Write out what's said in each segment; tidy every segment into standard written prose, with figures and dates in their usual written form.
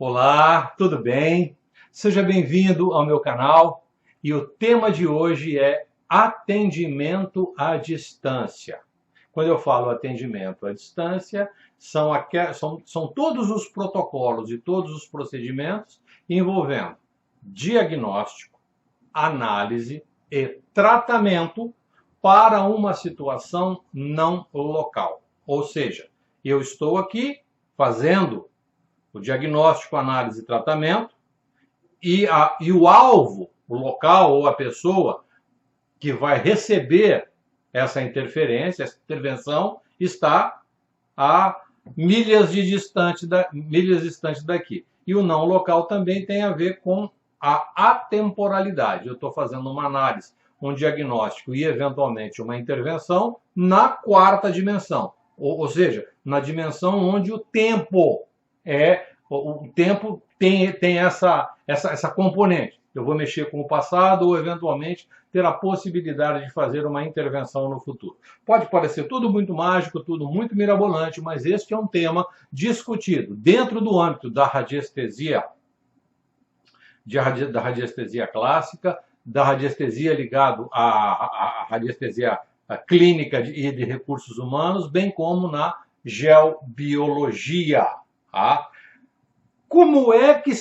Olá, tudo bem? Seja bem-vindo ao meu canal e o tema de hoje é atendimento à distância. Quando eu falo atendimento à distância, são todos os protocolos e todos os procedimentos envolvendo diagnóstico, análise e tratamento para uma situação não local. Ou seja, eu estou aqui fazendo o diagnóstico, análise e tratamento, e o alvo, o local ou a pessoa que vai receber essa interferência, essa intervenção, está a milhas distante daqui. E o não local também tem a ver com a atemporalidade. Eu estou fazendo uma análise, um diagnóstico e, eventualmente, uma intervenção na quarta dimensão. Ou seja, na dimensão onde o tempo tem essa componente. Eu vou mexer com o passado ou, eventualmente, ter a possibilidade de fazer uma intervenção no futuro. Pode parecer tudo muito mágico, tudo muito mirabolante, mas este é um tema discutido dentro do âmbito da radiestesia, da radiestesia clássica, da radiestesia ligado à radiestesia clínica e de recursos humanos, bem como na geobiologia. Tá? Como é que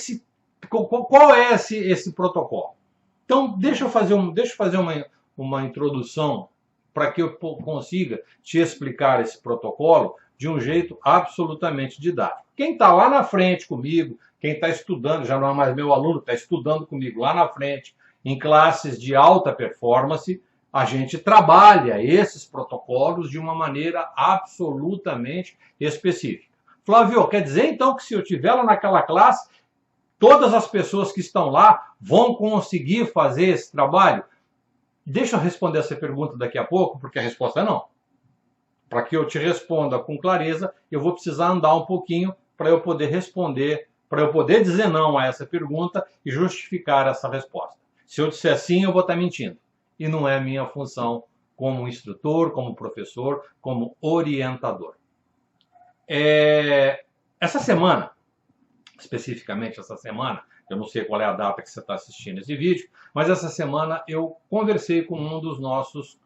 qual é esse protocolo? Então, deixa eu fazer uma introdução para que eu consiga te explicar esse protocolo de um jeito absolutamente didático. Quem está lá na frente comigo, quem está estudando, já não é mais meu aluno, está estudando comigo lá na frente, em classes de alta performance, a gente trabalha esses protocolos de uma maneira absolutamente específica. Flávio, quer dizer então que se eu estiver lá naquela classe, todas as pessoas que estão lá vão conseguir fazer esse trabalho? Deixa eu responder essa pergunta daqui a pouco, porque a resposta é não. Para que eu te responda com clareza, eu vou precisar andar um pouquinho para eu poder responder, para eu poder dizer não a essa pergunta e justificar essa resposta. Se eu disser sim, eu vou estar mentindo. E não é minha função como instrutor, como professor, como orientador. Essa semana, especificamente essa semana, eu não sei qual é a data que você está assistindo esse vídeo, mas essa semana eu conversei com um dos nossos,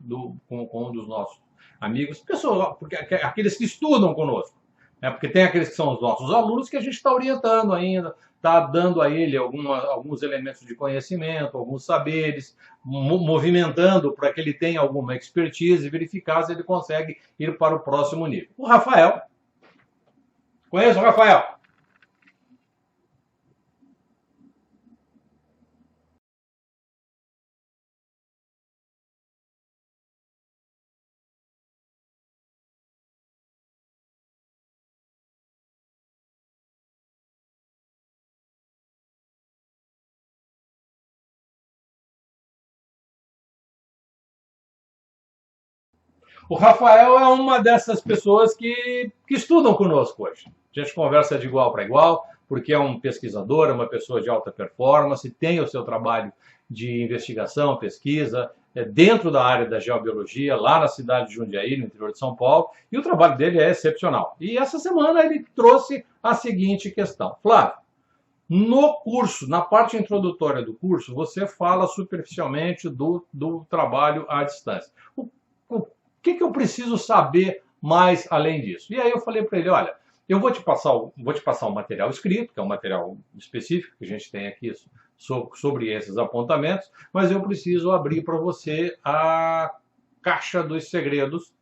amigos, pessoas, porque aqueles que estudam conosco, né? Porque tem aqueles que são os nossos alunos que a gente está orientando ainda, está dando a ele alguns elementos de conhecimento, alguns saberes, movimentando para que ele tenha alguma expertise e verificar se ele consegue ir para o próximo nível. O Rafael, conheço o Rafael? O Rafael é uma dessas pessoas que estudam conosco hoje. A gente conversa de igual para igual, porque é um pesquisador, é uma pessoa de alta performance, tem o seu trabalho de investigação, pesquisa, dentro da área da geobiologia, lá na cidade de Jundiaí, no interior de São Paulo, e o trabalho dele é excepcional. E essa semana ele trouxe a seguinte questão. Flávio, no curso, na parte introdutória do curso, você fala superficialmente do trabalho à distância. O que eu preciso saber mais além disso? E aí eu falei para ele, olha, eu vou te passar um material escrito, que é um material específico que a gente tem aqui sobre esses apontamentos, mas eu preciso abrir para você a caixa dos segredos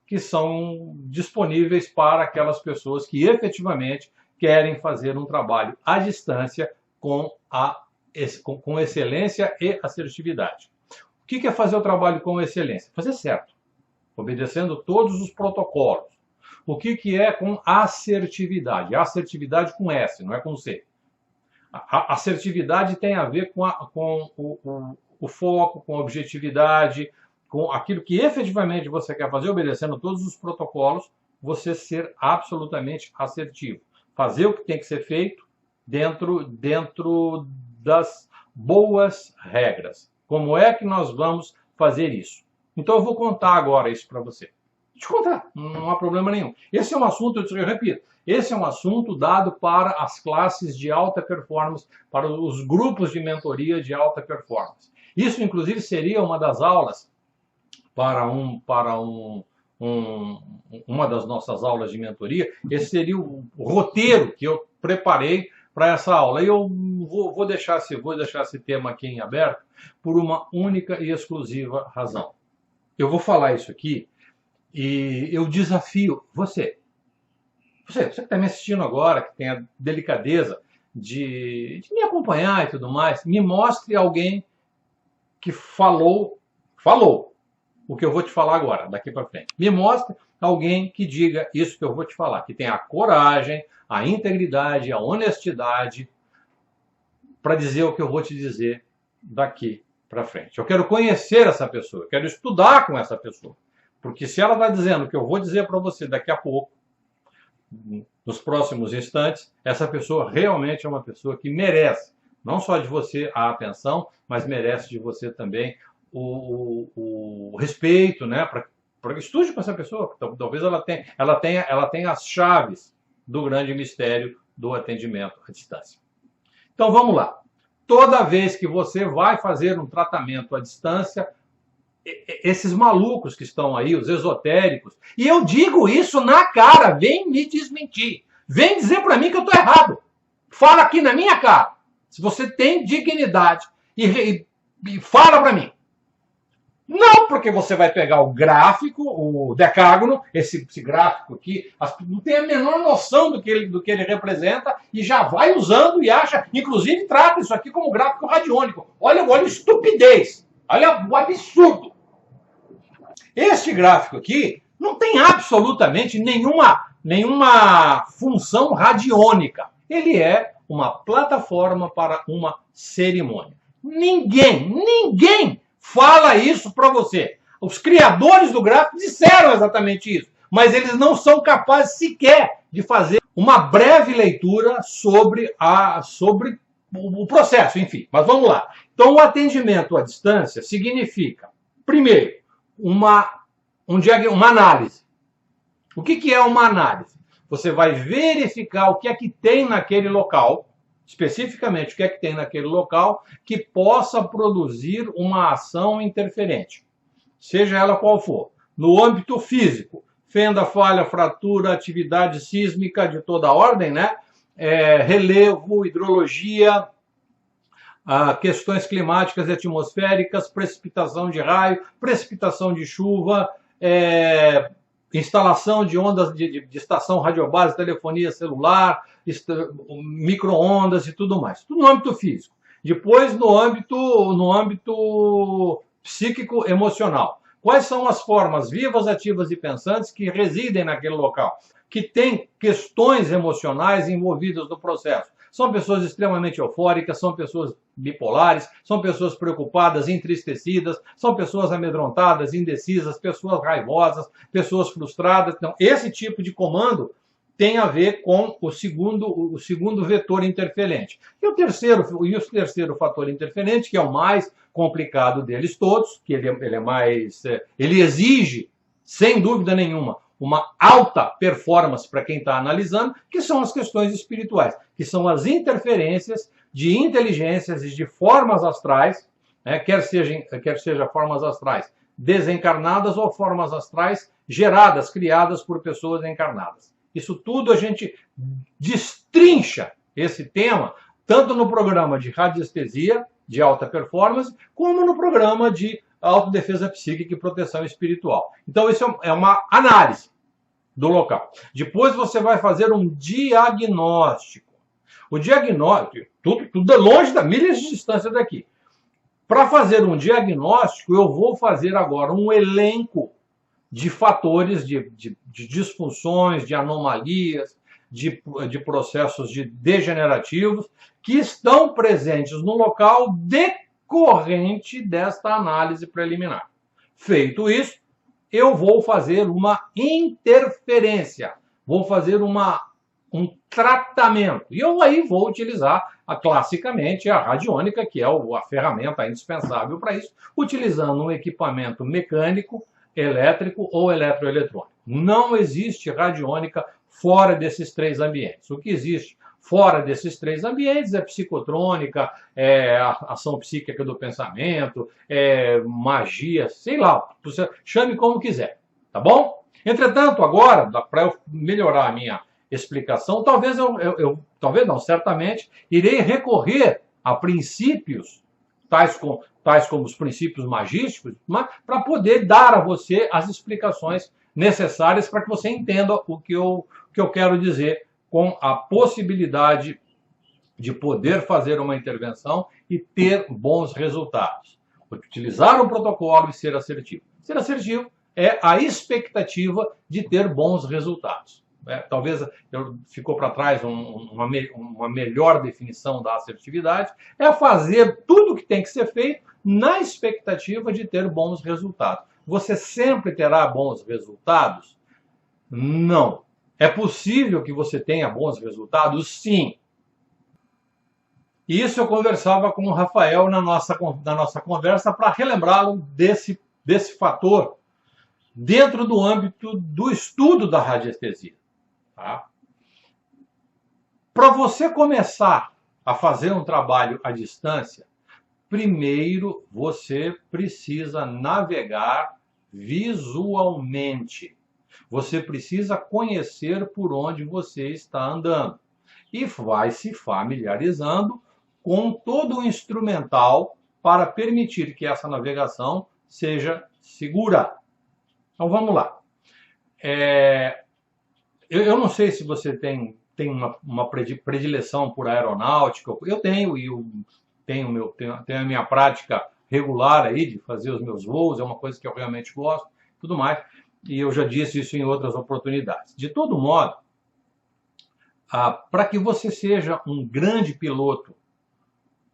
que são disponíveis para aquelas pessoas que efetivamente querem fazer um trabalho à distância com excelência e assertividade. O que é fazer o trabalho com excelência? Fazer certo, obedecendo todos os protocolos. O que é com assertividade? Assertividade com S, não é com C. A assertividade tem a ver com o foco, com a objetividade, com aquilo que efetivamente você quer fazer, obedecendo todos os protocolos, você ser absolutamente assertivo. Fazer o que tem que ser feito dentro das boas regras. Como é que nós vamos fazer isso? Então eu vou contar agora isso para você. te contar, não há problema nenhum. Esse é um assunto, eu repito, esse é um assunto dado para as classes de alta performance, para os grupos de mentoria de alta performance. Isso, inclusive, seria uma das aulas para uma das nossas aulas de mentoria. Esse seria o roteiro que eu preparei para essa aula. E eu vou deixar esse tema aqui em aberto por uma única e exclusiva razão. Eu vou falar isso aqui e eu desafio você que está me assistindo agora, que tem a delicadeza de me acompanhar e tudo mais, me mostre alguém que falou o que eu vou te falar agora, daqui para frente. Me mostre alguém que diga isso que eu vou te falar, que tenha a coragem, a integridade, a honestidade para dizer o que eu vou te dizer daqui para frente. Eu quero conhecer essa pessoa, eu quero estudar com essa pessoa. Porque se ela está dizendo o que eu vou dizer para você daqui a pouco, nos próximos instantes, essa pessoa realmente é uma pessoa que merece, não só de você a atenção, mas merece de você também o respeito, né? Para que estude com essa pessoa. Talvez ela tenha as chaves do grande mistério do atendimento à distância. Então vamos lá. Toda vez que você vai fazer um tratamento à distância, esses malucos que estão aí, os esotéricos, e eu digo isso na cara, vem me desmentir, vem dizer para mim que eu estou errado. Fala aqui na minha cara, se você tem dignidade, e fala para mim. Não, porque você vai pegar o gráfico, o decágono, esse gráfico aqui, não tem a menor noção do que ele representa e já vai usando e acha, inclusive trata isso aqui como gráfico radiônico. Olha a estupidez, olha o absurdo. Este gráfico aqui não tem absolutamente nenhuma função radiônica. Ele é uma plataforma para uma cerimônia. Ninguém fala isso para você. Os criadores do gráfico disseram exatamente isso, mas eles não são capazes sequer de fazer uma breve leitura sobre o processo, enfim. Mas vamos lá. Então, o atendimento à distância significa, primeiro, uma análise. O que é uma análise? Você vai verificar o que é que tem naquele local, especificamente o que é que tem naquele local, que possa produzir uma ação interferente, seja ela qual for. No âmbito físico, fenda, falha, fratura, atividade sísmica de toda ordem, né? Relevo, hidrologia, questões climáticas e atmosféricas, precipitação de raio, precipitação de chuva, instalação de ondas de estação radiobase, telefonia celular, micro-ondas e tudo mais. Tudo no âmbito físico. Depois, no âmbito psíquico-emocional. Quais são as formas vivas, ativas e pensantes que residem naquele local? Que têm questões emocionais envolvidas no processo. São pessoas extremamente eufóricas, são pessoas bipolares, são pessoas preocupadas, entristecidas, são pessoas amedrontadas, indecisas, pessoas raivosas, pessoas frustradas. Então, esse tipo de comando tem a ver com o segundo vetor interferente. E o terceiro fator interferente, que é o mais complicado deles todos, que ele exige, sem dúvida nenhuma, uma alta performance para quem está analisando, que são as questões espirituais, que são as interferências de inteligências e de formas astrais, né, quer seja formas astrais desencarnadas ou formas astrais geradas, criadas por pessoas encarnadas. Isso tudo a gente destrincha esse tema, tanto no programa de radiestesia, de alta performance, como no programa de autodefesa psíquica e proteção espiritual. Então, isso é uma análise do local. Depois você vai fazer um diagnóstico. O diagnóstico, tudo é longe da milhas de distância daqui. Para fazer um diagnóstico, eu vou fazer agora um elenco de fatores, de disfunções, de anomalias, de processos degenerativos que estão presentes no local decorrente desta análise preliminar. Feito isso, eu vou fazer uma interferência, vou fazer um tratamento. E eu aí vou utilizar classicamente a radiônica, que é a ferramenta indispensável para isso, utilizando um equipamento mecânico elétrico ou eletroeletrônico. Não existe radiônica fora desses três ambientes. O que existe fora desses três ambientes é psicotrônica, é ação psíquica do pensamento, é magia, sei lá, você chame como quiser, tá bom? Entretanto, agora, para eu melhorar a minha explicação, talvez não, certamente, irei recorrer a princípios, tais como os princípios magísticos, para poder dar a você as explicações necessárias para que você entenda o que eu quero dizer com a possibilidade de poder fazer uma intervenção e ter bons resultados. Utilizar um protocolo e ser assertivo. Ser assertivo é a expectativa de ter bons resultados. Talvez ficou para trás uma melhor definição da assertividade, é fazer tudo o que tem que ser feito na expectativa de ter bons resultados. Você sempre terá bons resultados? Não. É possível que você tenha bons resultados? Sim. E isso eu conversava com o Rafael na nossa conversa para relembrá-lo desse fator dentro do âmbito do estudo da radiestesia. Tá? Para você começar a fazer um trabalho à distância, primeiro você precisa navegar visualmente. Você precisa conhecer por onde você está andando. E vai se familiarizando com todo o instrumental para permitir que essa navegação seja segura. Então vamos lá. Eu não sei se você tem uma predileção por aeronáutica. Eu tenho, e tenho a minha prática regular aí de fazer os meus voos, é uma coisa que eu realmente gosto, tudo mais. E eu já disse isso em outras oportunidades. De todo modo, para que você seja um grande piloto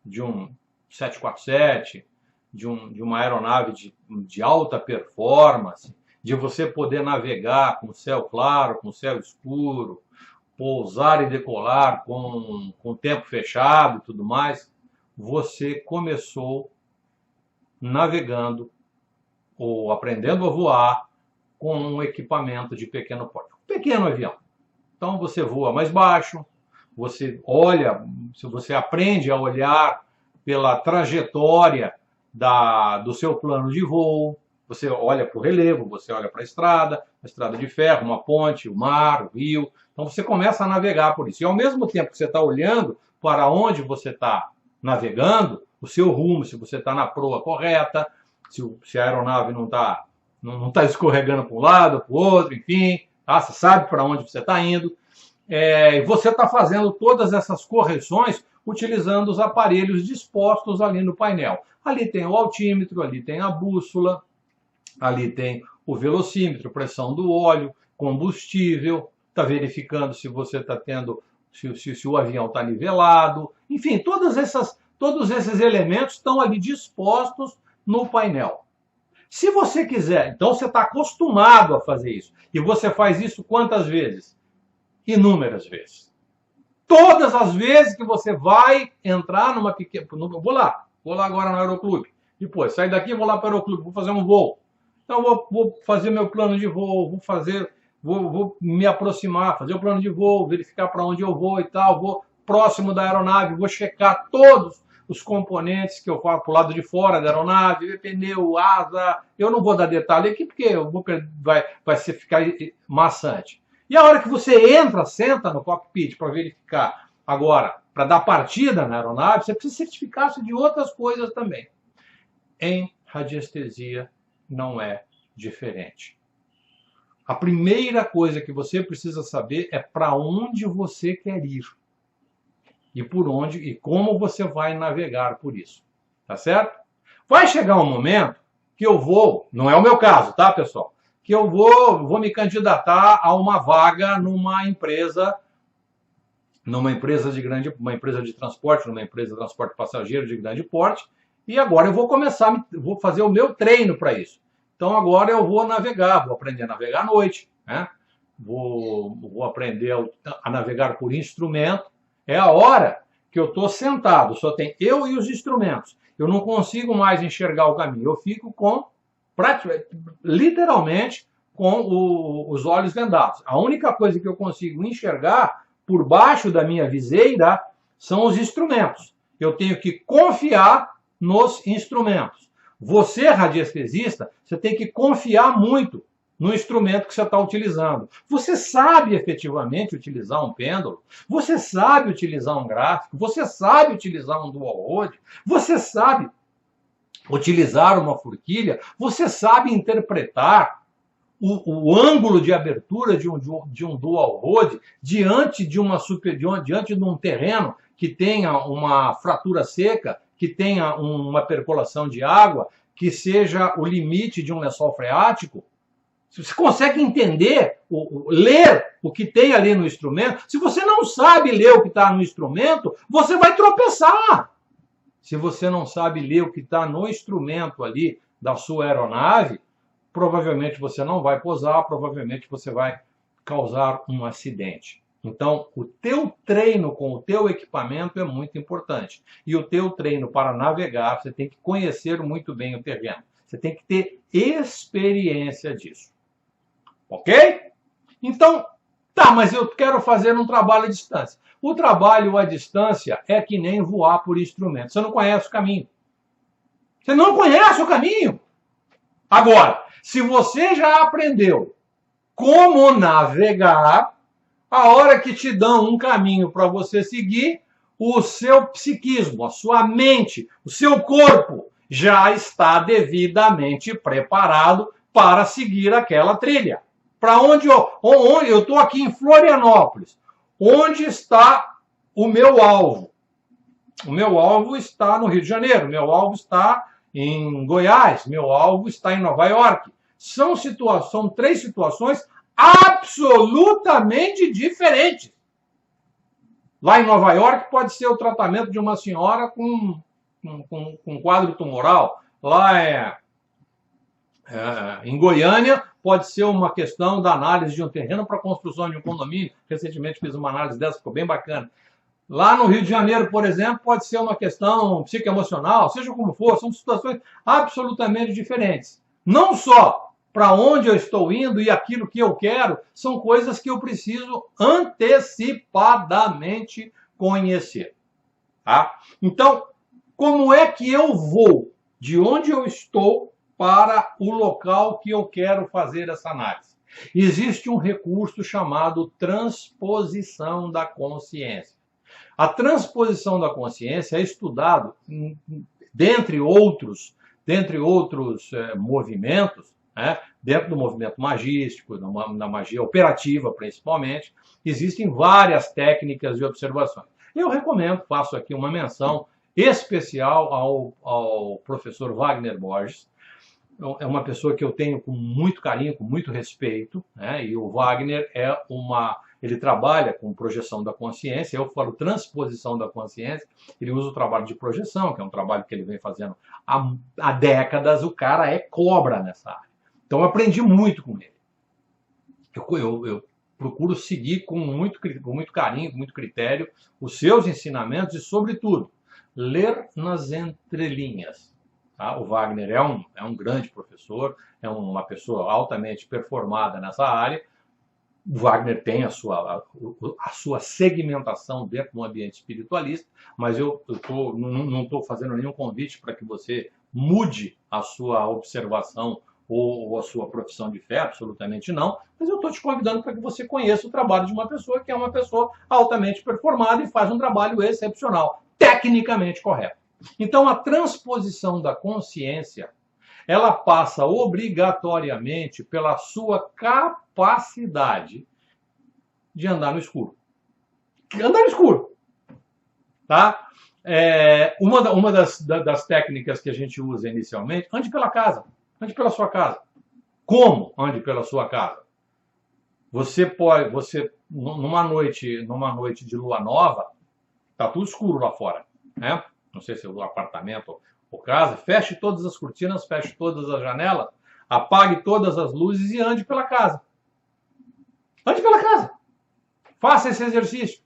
de um 747, de uma aeronave de alta performance, de você poder navegar com céu claro, com céu escuro, pousar e decolar com o tempo fechado e tudo mais, você começou navegando ou aprendendo a voar com um equipamento de pequeno porte. Um pequeno avião. Então você voa mais baixo, você aprende a olhar pela trajetória do seu plano de voo, você olha para o relevo, você olha para a estrada de ferro, uma ponte, o mar, o rio. Então você começa a navegar por isso. E ao mesmo tempo que você está olhando para onde você está navegando, o seu rumo, se você está na proa correta, se a aeronave não está escorregando para um lado, para o outro, enfim, tá? Você sabe para onde você está indo. E você está fazendo todas essas correções utilizando os aparelhos dispostos ali no painel. Ali tem o altímetro, ali tem a bússola, ali tem o velocímetro, pressão do óleo, combustível, está verificando se você está tendo, se o avião está nivelado, enfim, todos esses elementos estão ali dispostos no painel. Se você quiser, então você está acostumado a fazer isso. E você faz isso quantas vezes? Inúmeras vezes. Todas as vezes que você vai entrar numa pequena... Vou lá agora no aeroclube. Depois, sair daqui, vou lá para o aeroclube, vou fazer um voo. Então, vou fazer meu plano de voo, vou me aproximar, fazer o plano de voo, verificar para onde eu vou e tal, vou próximo da aeronave, vou checar todos os componentes que eu falo para o lado de fora da aeronave, pneu, asa. Eu não vou dar detalhe aqui porque vai ficar maçante. E a hora que você senta no cockpit para verificar agora, para dar partida na aeronave, você precisa certificar-se de outras coisas também. Em radiestesia não é diferente. A primeira coisa que você precisa saber é para onde você quer ir. E por onde e como você vai navegar por isso. Tá certo? Vai chegar um momento que eu vou, não é o meu caso, tá, pessoal? Que eu vou me candidatar a uma vaga numa empresa de transporte, numa empresa de transporte passageiro de grande porte, e agora eu vou fazer o meu treino para isso. Então agora eu vou navegar, vou aprender a navegar à noite, né? Vou aprender a navegar por instrumento. É a hora que eu estou sentado, só tem eu e os instrumentos. Eu não consigo mais enxergar o caminho, eu fico com literalmente com os olhos vendados. A única coisa que eu consigo enxergar por baixo da minha viseira são os instrumentos. Eu tenho que confiar nos instrumentos. Você, radiestesista, você tem que confiar muito no instrumento que você está utilizando. Você sabe efetivamente utilizar um pêndulo? Você sabe utilizar um gráfico? Você sabe utilizar um dual rod? Você sabe utilizar uma forquilha? Você sabe interpretar o ângulo de abertura de um dual rod diante de um terreno que tenha uma fratura seca, que tenha uma percolação de água, que seja o limite de um lençol freático? Você consegue entender, ler o que tem ali no instrumento? Se você não sabe ler o que está no instrumento, você vai tropeçar. Se você não sabe ler o que está no instrumento ali da sua aeronave, provavelmente você não vai pousar, provavelmente você vai causar um acidente. Então, o teu treino com o teu equipamento é muito importante. E o teu treino para navegar, você tem que conhecer muito bem o terreno. Você tem que ter experiência disso. Ok? Então, tá, mas eu quero fazer um trabalho à distância. O trabalho à distância é que nem voar por instrumento. Você não conhece o caminho. Você não conhece o caminho. Agora, se você já aprendeu como navegar, a hora que te dão um caminho para você seguir, o seu psiquismo, a sua mente, o seu corpo já está devidamente preparado para seguir aquela trilha. Para onde eu estou aqui em Florianópolis. Onde está o meu alvo? O meu alvo está no Rio de Janeiro, meu alvo está em Goiás, meu alvo está em Nova York. São três situações absolutamente diferentes. Lá em Nova York pode ser o tratamento de uma senhora com quadro tumoral. Lá em Goiânia pode ser uma questão da análise de um terreno para a construção de um condomínio. Recentemente fiz uma análise dessa, ficou bem bacana. Lá no Rio de Janeiro, por exemplo, pode ser uma questão psicoemocional, seja como for, são situações absolutamente diferentes. Não só para onde eu estou indo e aquilo que eu quero, são coisas que eu preciso antecipadamente conhecer. Tá? Então, como é que eu vou de onde eu estou para o local que eu quero fazer essa análise? Existe um recurso chamado transposição da consciência. A transposição da consciência é estudado, dentre outros movimentos, né? Dentro do movimento magístico, na magia operativa principalmente, existem várias técnicas de observações. Eu recomendo, faço aqui uma menção especial ao professor Wagner Borges. É uma pessoa que eu tenho com muito carinho, com muito respeito, né? E o Wagner ele trabalha com projeção da consciência. Eu falo transposição da consciência. Ele usa o trabalho de projeção, que é um trabalho que ele vem fazendo há décadas. O cara é cobra nessa área. Então eu aprendi muito com ele. Eu procuro seguir com muito carinho, com muito critério, os seus ensinamentos e, sobretudo, ler nas entrelinhas. Tá? O Wagner é um grande professor, é uma pessoa altamente performada nessa área. O Wagner tem a sua segmentação dentro do ambiente espiritualista, mas eu não estou fazendo nenhum convite para que você mude a sua observação ou a sua profissão de fé, absolutamente não, mas eu estou te convidando para que você conheça o trabalho de uma pessoa que é uma pessoa altamente performada e faz um trabalho excepcional, tecnicamente correto. Então, a transposição da consciência, ela passa obrigatoriamente pela sua capacidade de andar no escuro. Andar no escuro. Tá? Uma das técnicas que a gente usa inicialmente, ande pela casa. Ande pela sua casa. Como ande pela sua casa? Você numa noite de lua nova, tá tudo escuro lá fora, né? Não sei se é o apartamento ou casa, feche todas as cortinas, feche todas as janelas, apague todas as luzes e ande pela casa. Ande pela casa. Faça esse exercício.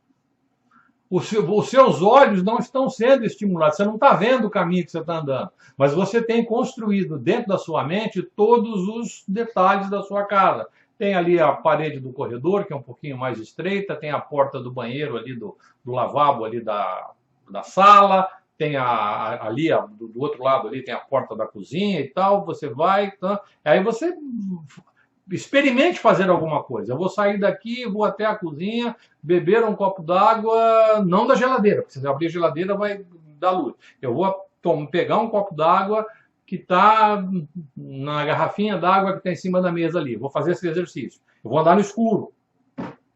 os seus olhos não estão sendo estimulados, você não está vendo o caminho que você está andando, mas você tem construído dentro da sua mente todos os detalhes da sua casa. Tem ali a parede do corredor, que é um pouquinho mais estreita, tem a porta do banheiro ali, do lavabo ali da sala, tem ali do outro lado ali tem a porta da cozinha e tal, você vai, tá? Aí você experimente fazer alguma coisa. Eu vou sair daqui, vou até a cozinha, beber um copo d'água, não da geladeira, porque se você abrir a geladeira vai dar luz. Eu vou pegar um copo d'água que está na garrafinha d'água que está em cima da mesa ali. Vou fazer esse exercício. Eu vou andar no escuro.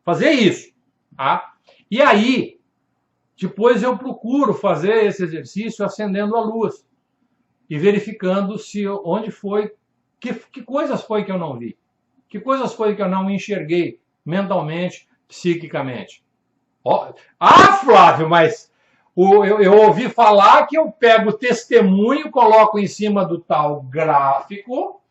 Fazer isso. Tá? E aí, depois eu procuro fazer esse exercício acendendo a luz e verificando se onde foi, que coisas foi que eu não vi. Que coisas foi que eu não enxerguei mentalmente, psiquicamente? Flávio, mas eu ouvi falar que eu pego o testemunho, coloco em cima do tal gráfico,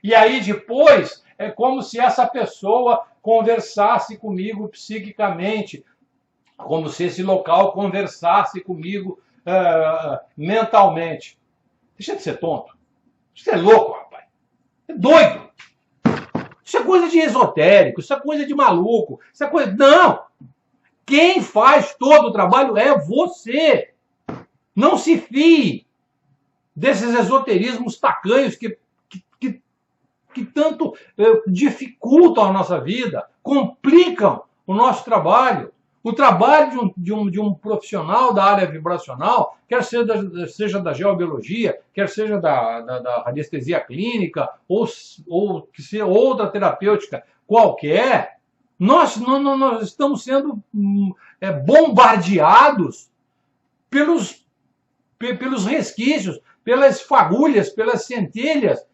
e aí depois é como se essa pessoa conversasse comigo psiquicamente, como se esse local conversasse comigo mentalmente. Deixa de ser tonto. Isso é louco, rapaz. É doido. Isso é coisa de esotérico, isso é coisa de maluco, isso é coisa... Não! Quem faz todo o trabalho é você. Não se fie desses esoterismos tacanhos que tanto dificultam a nossa vida, complicam o nosso trabalho. O trabalho de um profissional da área vibracional, quer seja da geobiologia, quer seja da radiestesia clínica, ou que seja outra terapêutica qualquer, nós estamos sendo bombardeados pelos resquícios, pelas fagulhas, pelas centelhas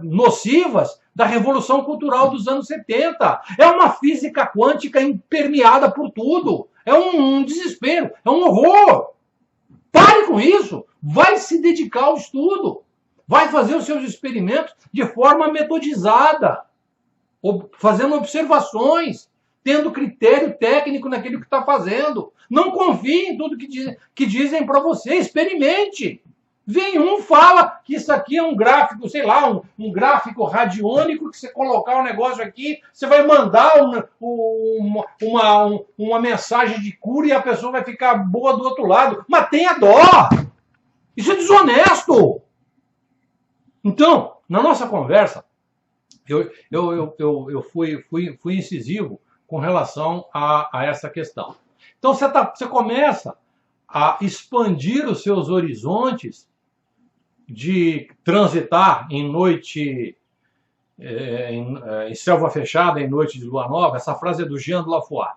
nocivas da Revolução Cultural dos anos 70. É uma física quântica impermeada por tudo. É um desespero, é um horror. Pare com isso. Vai se dedicar ao estudo. Vai fazer os seus experimentos de forma metodizada, fazendo observações, tendo critério técnico naquilo que está fazendo. Não confie em tudo que dizem para você. Experimente. Vem fala que isso aqui é um gráfico, sei lá, um gráfico radiônico, que você colocar o negócio aqui, você vai mandar uma mensagem de cura e a pessoa vai ficar boa do outro lado. Mas tenha dó! Isso é desonesto! Então, na nossa conversa, eu fui incisivo com relação a essa questão. Então, você começa a expandir os seus horizontes de transitar em noite, em selva fechada, em noite de lua nova. Essa frase é do Jean de Lafoire.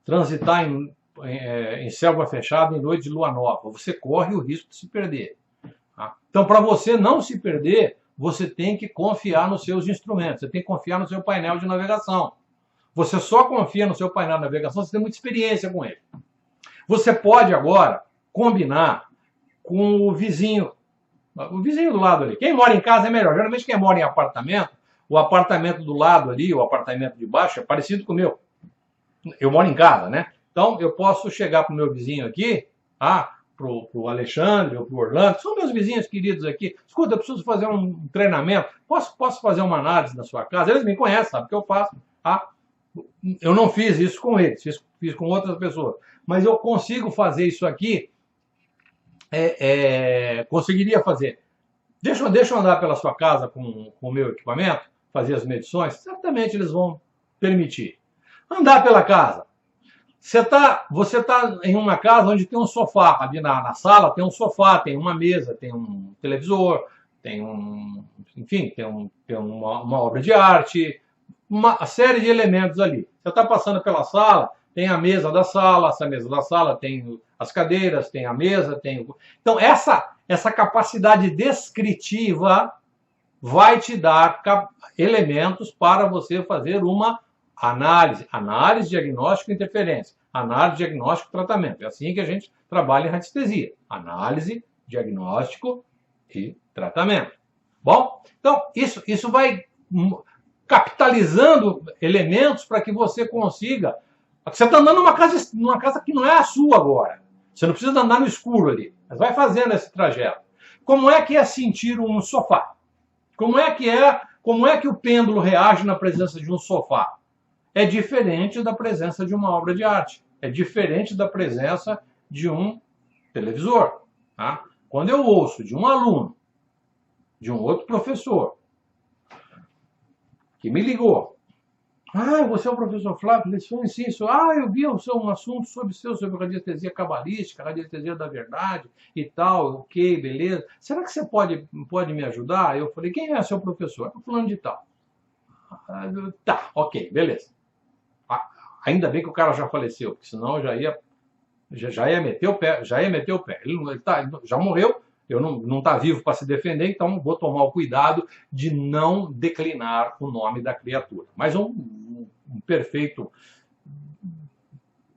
Transitar em selva fechada em noite de lua nova. Você corre o risco de se perder. Tá? Então, para você não se perder, você tem que confiar nos seus instrumentos. Você tem que confiar no seu painel de navegação. Você só confia no seu painel de navegação se você tem muita experiência com ele. Você pode agora combinar com o vizinho do lado ali. Quem mora em casa é melhor. Geralmente quem mora em apartamento, o apartamento do lado ali, o apartamento de baixo é parecido com o meu. Eu moro em casa, né? Então eu posso chegar para o meu vizinho aqui, pro Alexandre ou pro Orlando, são meus vizinhos queridos aqui. Escuta, eu preciso fazer um treinamento. Posso fazer uma análise na sua casa? Eles me conhecem, sabem o que eu faço. Eu não fiz isso com eles, fiz com outras pessoas. Mas eu consigo fazer isso aqui. Conseguiria fazer. Deixa eu andar pela sua casa com o meu equipamento, fazer as medições, certamente eles vão permitir. Andar pela casa. Você tá em uma casa onde tem um sofá, ali na sala tem um sofá, tem uma mesa, tem um televisor, tem uma obra de arte, uma série de elementos ali. Você está passando pela sala, tem a mesa da sala, essa mesa da sala tem as cadeiras, tem a mesa, tem... Então, essa capacidade descritiva vai te dar elementos para você fazer uma análise, diagnóstico e interferência, análise, diagnóstico e tratamento. É assim que a gente trabalha em radiestesia. Análise, diagnóstico e tratamento. Bom, então, isso vai capitalizando elementos para que você consiga Você está andando numa casa que não é a sua agora. Você não precisa andar no escuro ali. Mas vai fazendo esse trajeto. Como é que é sentir um sofá? Como é que o pêndulo reage na presença de um sofá? É diferente da presença de uma obra de arte. É diferente da presença de um televisor. Tá? Quando eu ouço de um aluno, de um outro professor, que me ligou, você é o professor Flávio, leciona isso. Eu vi um assunto sobre radiestesia cabalística, radiestesia da verdade e tal, ok, beleza. Será que você pode me ajudar? Eu falei, quem é seu professor? Fulano de tal. Tá, ok, beleza. Ainda bem que o cara já faleceu, porque senão eu já ia meter o pé, Ele já morreu, eu não está vivo para se defender, então vou tomar o cuidado de não declinar o nome da criatura. Mas um perfeito...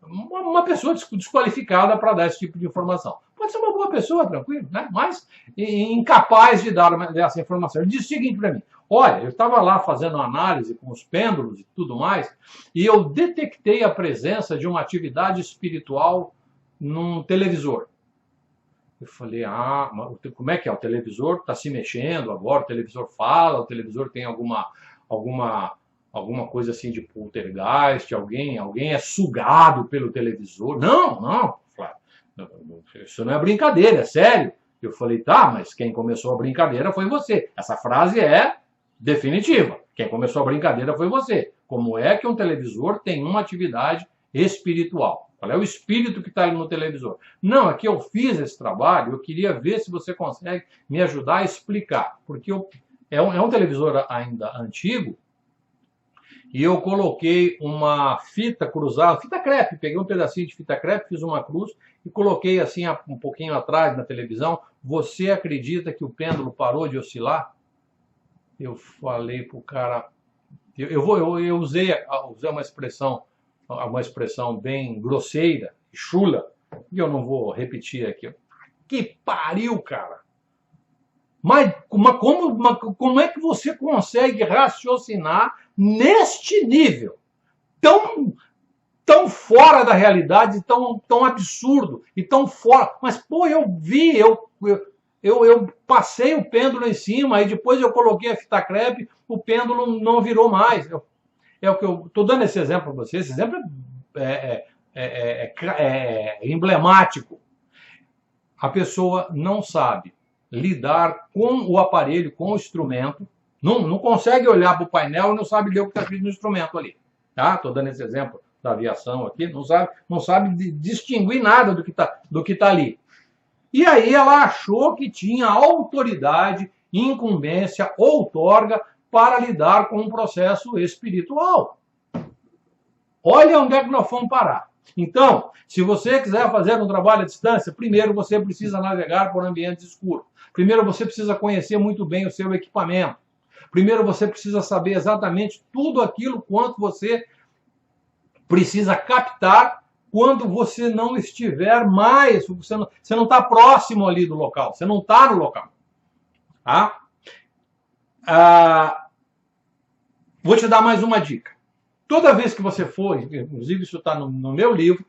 Uma pessoa desqualificada para dar esse tipo de informação. Pode ser uma boa pessoa, tranquilo, né? Mas incapaz de dar essa informação. Ele disse o seguinte para mim, olha, eu estava lá fazendo uma análise com os pêndulos e tudo mais, e eu detectei a presença de uma atividade espiritual num televisor. Eu falei, como é que é? O televisor está se mexendo agora, o televisor fala, o televisor tem alguma coisa assim de poltergeist, alguém é sugado pelo televisor. Não, Flávio, isso não é brincadeira, é sério. Eu falei, tá, mas quem começou a brincadeira foi você. Essa frase é definitiva. Quem começou a brincadeira foi você. Como é que um televisor tem uma atividade espiritual? Qual é o espírito que está ali no televisor? Não, é que eu fiz esse trabalho, eu queria ver se você consegue me ajudar a explicar. Porque é um televisor ainda antigo, e eu coloquei uma fita cruzada, fita crepe, peguei um pedacinho de fita crepe, fiz uma cruz e coloquei assim um pouquinho atrás na televisão. Você acredita que o pêndulo parou de oscilar? Eu falei pro cara, eu usei uma expressão bem grosseira, chula, e eu não vou repetir aqui. Que pariu, cara! Mas como é que você consegue raciocinar neste nível? Tão fora da realidade, tão absurdo e tão fora. Mas, pô, eu vi, eu passei o pêndulo em cima, aí depois eu coloquei a fita crepe, o pêndulo não virou mais. É o que eu estou dando esse exemplo para vocês. Esse exemplo é emblemático. A pessoa não sabe lidar com o aparelho, com o instrumento, não consegue olhar para o painel e não sabe ler o que está escrito no instrumento ali. Tá? Estou dando esse exemplo da aviação aqui, não sabe distinguir nada do que tá ali. E aí ela achou que tinha autoridade, incumbência, outorga para lidar com um processo espiritual. Olha onde é que nós fomos parar. Então, se você quiser fazer um trabalho à distância, primeiro você precisa navegar por ambientes escuros. Primeiro você precisa conhecer muito bem o seu equipamento. Primeiro você precisa saber exatamente tudo aquilo quanto você precisa captar quando você não estiver mais, você não está próximo ali do local, você não está no local. Tá? Vou te dar mais uma dica. Toda vez que você for, inclusive isso está no meu livro,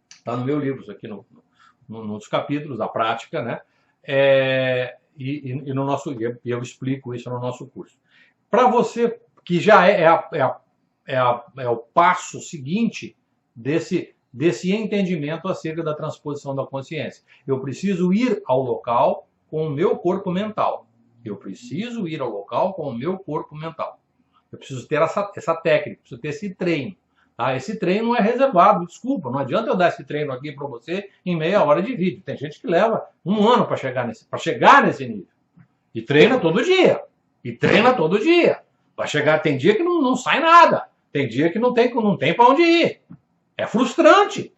está no meu livro, isso aqui nos capítulos da prática, né? E eu explico isso no nosso curso. Para você, que já é o passo seguinte desse entendimento acerca da transposição da consciência. Eu preciso ir ao local com o meu corpo mental. Eu preciso ir ao local com o meu corpo mental. Eu preciso ter essa técnica, preciso ter esse treino. Tá? Esse treino não é reservado, desculpa, não adianta eu dar esse treino aqui para você em meia hora de vídeo. Tem gente que leva um ano para chegar nesse nível. E treina todo dia. Tem dia que não sai nada. Tem dia que não tem para onde ir. É frustrante.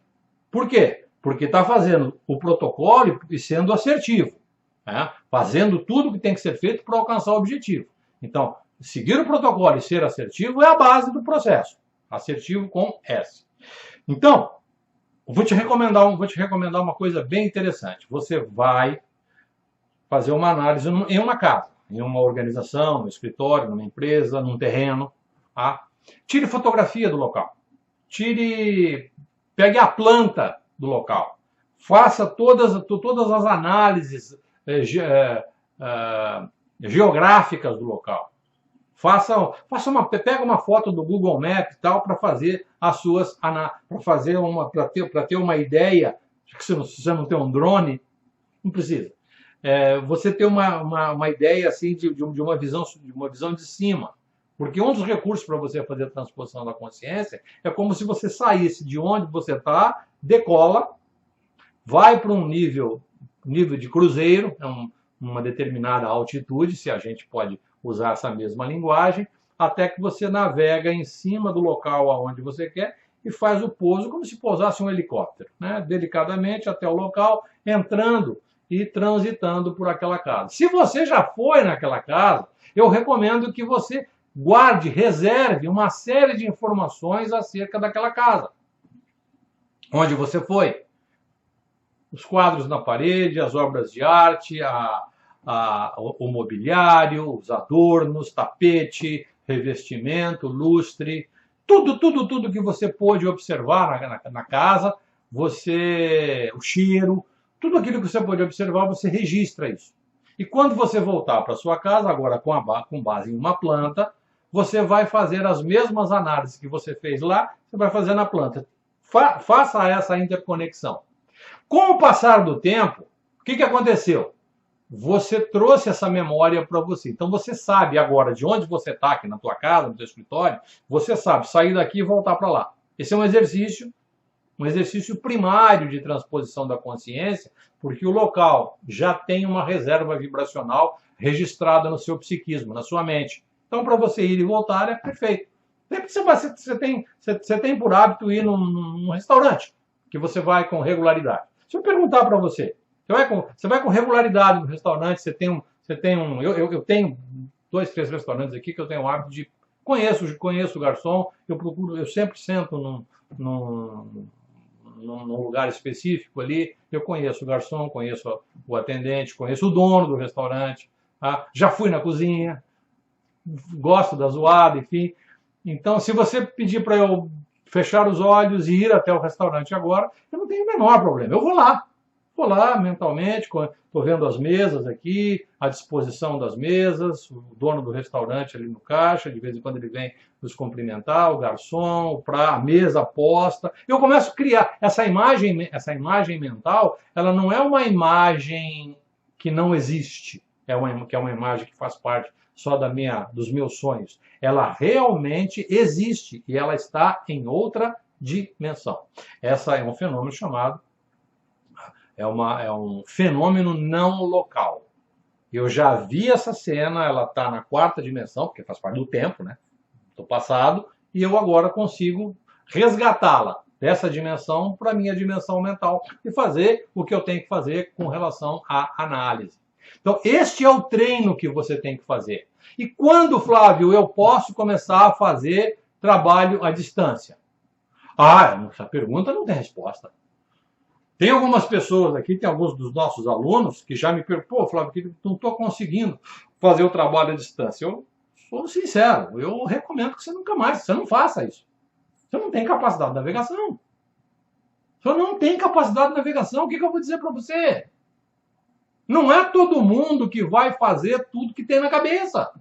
Por quê? Porque está fazendo o protocolo e sendo assertivo. Né? Fazendo tudo que tem que ser feito para alcançar o objetivo. Então, seguir o protocolo e ser assertivo é a base do processo. Assertivo com S. Então, vou te recomendar uma coisa bem interessante. Você vai fazer uma análise em uma casa, em uma organização, no escritório, numa empresa, num terreno. Tá? Tire fotografia do local. pegue a planta do local, faça todas as análises geográficas do local. Pega uma foto do Google Maps e tal para fazer para ter uma ideia. Se você não tem um drone, não precisa. Você ter uma ideia assim de uma visão de cima. Porque um dos recursos para você fazer a transposição da consciência é como se você saísse de onde você está, decola, vai para um nível de cruzeiro, uma determinada altitude, se a gente pode usar essa mesma linguagem, até que você navega em cima do local aonde você quer e faz o pouso como se pousasse um helicóptero, né? Delicadamente até o local, entrando e transitando por aquela casa. Se você já foi naquela casa, eu recomendo que você guarde, reserve uma série de informações acerca daquela casa. Onde você foi? Os quadros na parede, as obras de arte, o mobiliário, os adornos, tapete, revestimento, lustre, tudo que você pôde observar na casa, o cheiro, tudo aquilo que você pôde observar, você registra isso. E quando você voltar para sua casa, agora com base em uma planta, você vai fazer as mesmas análises que você fez lá, você vai fazer na planta. Faça essa interconexão. Com o passar do tempo, o que aconteceu? Você trouxe essa memória para você. Então você sabe agora de onde você está, aqui na tua casa, no teu escritório, você sabe sair daqui e voltar para lá. Esse é um exercício primário de transposição da consciência, porque o local já tem uma reserva vibracional registrada no seu psiquismo, na sua mente. Então, para você ir e voltar, é perfeito. Sempre você tem por hábito ir num restaurante, que você vai com regularidade. Se eu perguntar para você, você vai com regularidade no restaurante, eu tenho 2, 3 restaurantes aqui que eu tenho o hábito de conheço o garçom, eu sempre sento num lugar específico ali, eu conheço o garçom, conheço o atendente, conheço o dono do restaurante, tá? Já fui na cozinha, gosto da zoada, enfim. Então, se você pedir para eu fechar os olhos e ir até o restaurante agora, eu não tenho o menor problema. Eu vou lá mentalmente, estou vendo as mesas aqui, a disposição das mesas, o dono do restaurante ali no caixa, de vez em quando ele vem nos cumprimentar, o garçom, a mesa posta. Eu começo a criar essa imagem mental, ela não é uma imagem que não existe, que é uma imagem que faz parte só dos meus sonhos. Ela realmente existe e ela está em outra dimensão. Essa é um fenômeno chamado é um fenômeno não local. Eu já vi essa cena, ela está na 4ª dimensão, porque faz parte do tempo, né? Do passado, e eu agora consigo resgatá-la dessa dimensão para a minha dimensão mental e fazer o que eu tenho que fazer com relação à análise. Então, este é o treino que você tem que fazer. E quando, Flávio, eu posso começar a fazer trabalho à distância? Essa pergunta não tem resposta. Tem algumas pessoas aqui, tem alguns dos nossos alunos que já me perguntam, Flávio, não estou conseguindo fazer o trabalho à distância. Eu sou sincero, eu recomendo que você nunca mais, você não faça isso. Você não tem capacidade de navegação. Você não tem capacidade de navegação, o que eu vou dizer para você? Não é todo mundo que vai fazer tudo que tem na cabeça.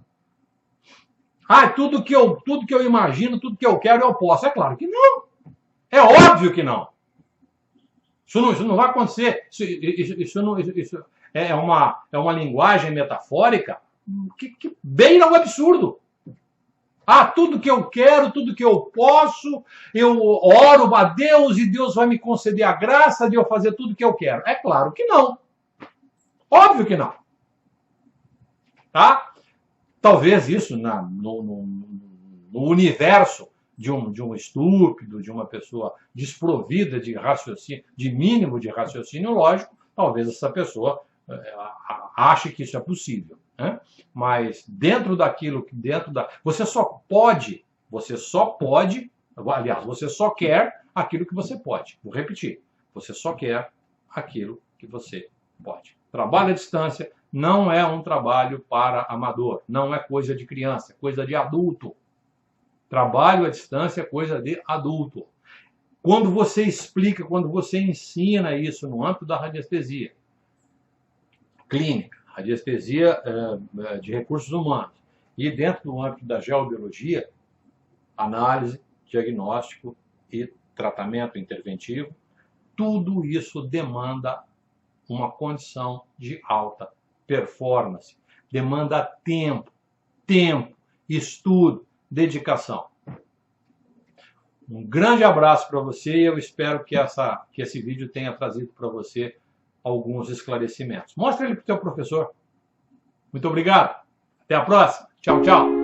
Tudo que eu imagino, tudo que eu quero, eu posso. É claro que não. É óbvio que não. Isso não vai acontecer. Isso é uma linguagem metafórica que beira o absurdo. Tudo que eu quero, tudo que eu posso, eu oro a Deus e Deus vai me conceder a graça de eu fazer tudo que eu quero. É claro que não. Óbvio que não. Tá? Talvez isso no universo de um estúpido, de uma pessoa desprovida de raciocínio, de mínimo de raciocínio lógico, talvez essa pessoa ache que isso é possível. Né? Mas dentro daquilo, você só quer aquilo que você pode. Vou repetir, você só quer aquilo que você pode. Trabalho à distância não é um trabalho para amador, não é coisa de criança, é coisa de adulto. Trabalho à distância é coisa de adulto. Quando você explica, quando você ensina isso no âmbito da radiestesia clínica, radiestesia de recursos humanos, e dentro do âmbito da geobiologia, análise, diagnóstico e tratamento interventivo, tudo isso demanda uma condição de alta performance, demanda tempo, estudo, dedicação. Um grande abraço para você e eu espero que esse vídeo tenha trazido para você alguns esclarecimentos. Mostra ele para o teu professor. Muito obrigado. Até a próxima. Tchau, tchau.